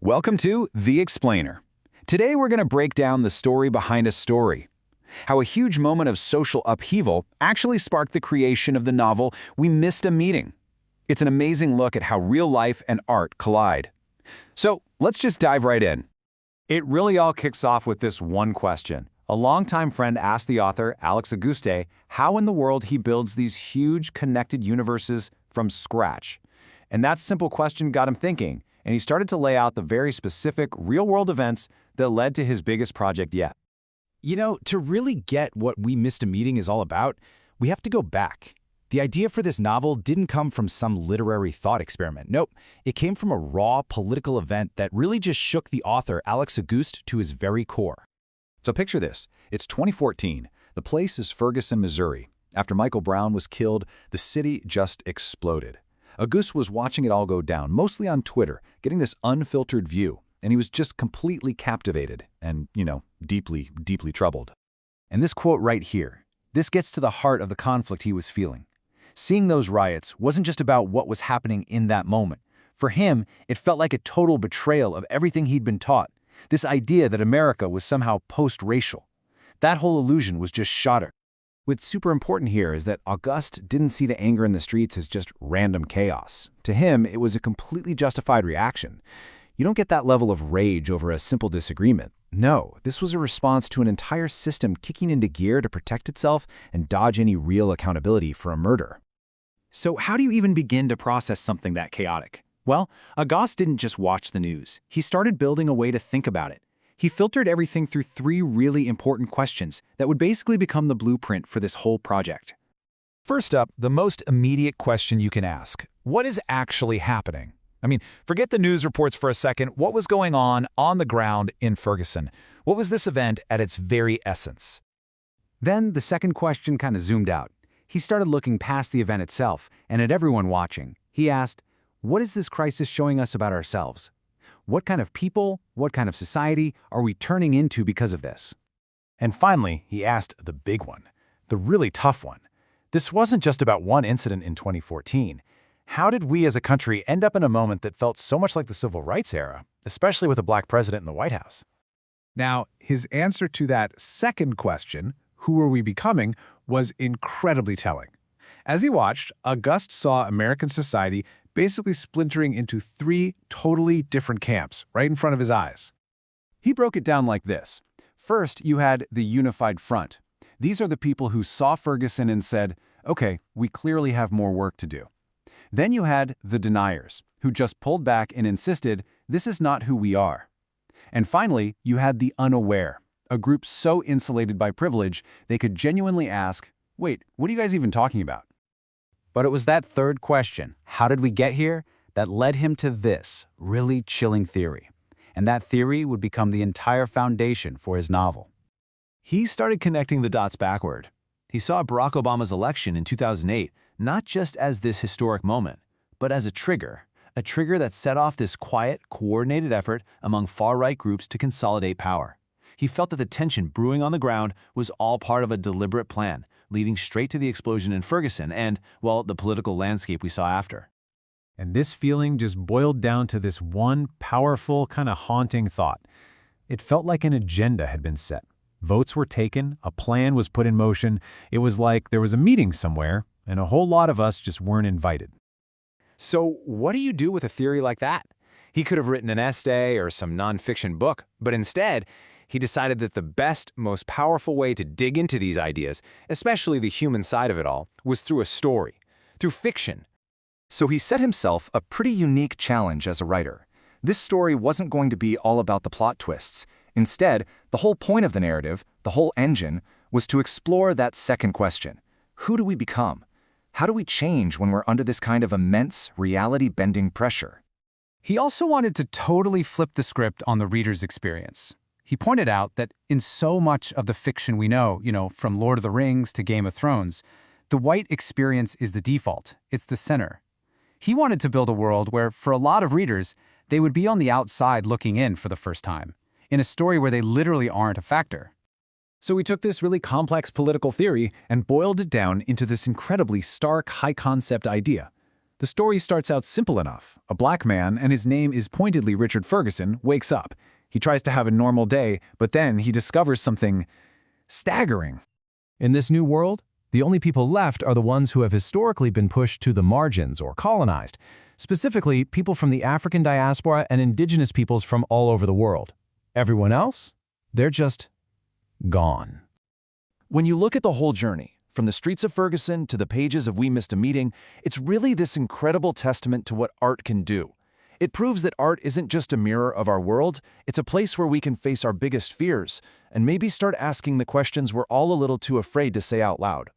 Welcome to The Explainer. Today we're going to break down the story behind a story. How a huge moment of social upheaval actually sparked the creation of the novel We Missed a Meeting. It's an amazing look at how real life and art collide. So let's just dive right in. It really all kicks off with this one question. A longtime friend asked the author, Alex Auguste, how in the world he builds these huge connected universes from scratch. And that simple question got him thinking, and he started to lay out the very specific real-world events that led to his biggest project yet. You know, to really get what We Missed a Meeting is all about, we have to go back. The idea for this novel didn't come from some literary thought experiment. Nope, it came from a raw political event that really just shook the author, Alex Auguste, to his very core. So picture this. It's 2014. The place is Ferguson, Missouri. After Michael Brown was killed, the city just exploded. Auguste was watching it all go down, mostly on Twitter, getting this unfiltered view, and he was just completely captivated and, deeply, deeply troubled. And this quote right here, this gets to the heart of the conflict he was feeling. Seeing those riots wasn't just about what was happening in that moment. For him, it felt like a total betrayal of everything he'd been taught, this idea that America was somehow post-racial. That whole illusion was just shattered. What's super important here is that Auguste didn't see the anger in the streets as just random chaos. To him, it was a completely justified reaction. You don't get that level of rage over a simple disagreement. No, this was a response to an entire system kicking into gear to protect itself and dodge any real accountability for a murder. So how do you even begin to process something that chaotic? Well, Auguste didn't just watch the news. He started building a way to think about it. He filtered everything through three really important questions that would basically become the blueprint for this whole project. First up, the most immediate question you can ask. What is actually happening? Forget the news reports for a second. What was going on the ground in Ferguson? What was this event at its very essence? Then the second question kind of zoomed out. He started looking past the event itself and at everyone watching. He asked, what is this crisis showing us about ourselves? What kind of people, what kind of society are we turning into because of this? And finally, he asked the big one, the really tough one. This wasn't just about one incident in 2014. How did we as a country end up in a moment that felt so much like the civil rights era, especially with a black president in the White House? Now, his answer to that second question, who are we becoming, was incredibly telling. As he watched, Auguste saw American society basically splintering into three totally different camps right in front of his eyes. He broke it down like this. First, you had the unified front. These are the people who saw Ferguson and said, okay, we clearly have more work to do. Then you had the deniers, who just pulled back and insisted, this is not who we are. And finally, you had the unaware, a group so insulated by privilege, they could genuinely ask, wait, what are you guys even talking about? But it was that third question, how did we get here, that led him to this really chilling theory. And that theory would become the entire foundation for his novel. He started connecting the dots backward. He saw Barack Obama's election in 2008 not just as this historic moment, but as a trigger that set off this quiet, coordinated effort among far-right groups to consolidate power. He felt that the tension brewing on the ground was all part of a deliberate plan, leading straight to the explosion in Ferguson and, well, the political landscape we saw after. And this feeling just boiled down to this one powerful, kind of haunting thought. It felt like an agenda had been set. Votes were taken, a plan was put in motion. It was like there was a meeting somewhere, and a whole lot of us just weren't invited. So what do you do with a theory like that? He could have written an essay or some nonfiction book, but instead, he decided that the best, most powerful way to dig into these ideas, especially the human side of it all, was through a story, through fiction. So he set himself a pretty unique challenge as a writer. This story wasn't going to be all about the plot twists. Instead, the whole point of the narrative, the whole engine, was to explore that second question. Who do we become? How do we change when we're under this kind of immense, reality-bending pressure? He also wanted to totally flip the script on the reader's experience. He pointed out that in so much of the fiction we know, from Lord of the Rings to Game of Thrones, the white experience is the default. It's the center. He wanted to build a world where, for a lot of readers, they would be on the outside looking in for the first time, in a story where they literally aren't a factor. So we took this really complex political theory and boiled it down into this incredibly stark, high-concept idea. The story starts out simple enough. A black man, and his name is pointedly Richard Ferguson, wakes up. He tries to have a normal day, but then he discovers something staggering. In this new world, the only people left are the ones who have historically been pushed to the margins or colonized, specifically people from the African diaspora and indigenous peoples from all over the world. Everyone else? They're just gone. When you look at the whole journey, from the streets of Ferguson to the pages of We Missed a Meeting, it's really this incredible testament to what art can do. It proves that art isn't just a mirror of our world, it's a place where we can face our biggest fears and maybe start asking the questions we're all a little too afraid to say out loud.